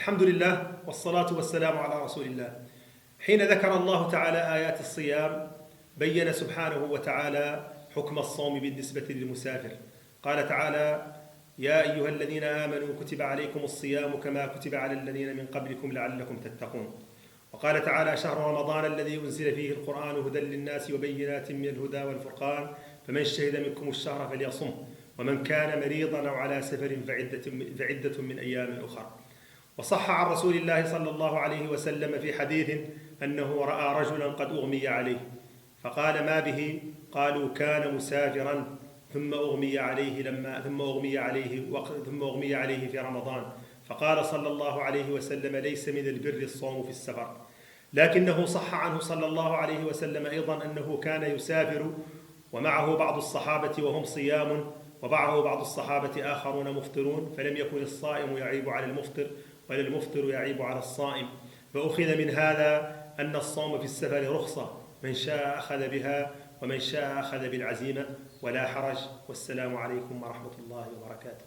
الحمد لله والصلاة والسلام على رسول الله. حين ذكر الله تعالى آيات الصيام بين سبحانه وتعالى حكم الصوم بالنسبة للمسافر. قال تعالى: يا أيها الذين آمنوا كتب عليكم الصيام كما كتب على الذين من قبلكم لعلكم تتقون. وقال تعالى: شهر رمضان الذي أنزل فيه القرآن هدى للناس وبينات من الهدى والفرقان فمن شهد منكم الشهر فليصمه ومن كان مريضا أو على سفر فعدة من أيام أخرى. وصح عن رسول الله صلى الله عليه وسلم في حديث أنه رأى رجلا قد أغمي عليه فقال: ما به؟ قالوا: كان مسافرا ثم أغمي عليه في رمضان. فقال صلى الله عليه وسلم: ليس من البر الصوم في السفر. لكنه صح عنه صلى الله عليه وسلم أيضا أنه كان يسافر ومعه بعض الصحابة وهم صيام ومعه بعض الصحابة آخرون مفطرون، فلم يكن الصائم يعيب على المفطر ولا المفطر يعيب على الصائم. فأخذ من هذا أن الصوم في السفر رخصة، من شاء أخذ بها ومن شاء أخذ بالعزيمة، ولا حرج. والسلام عليكم ورحمة الله وبركاته.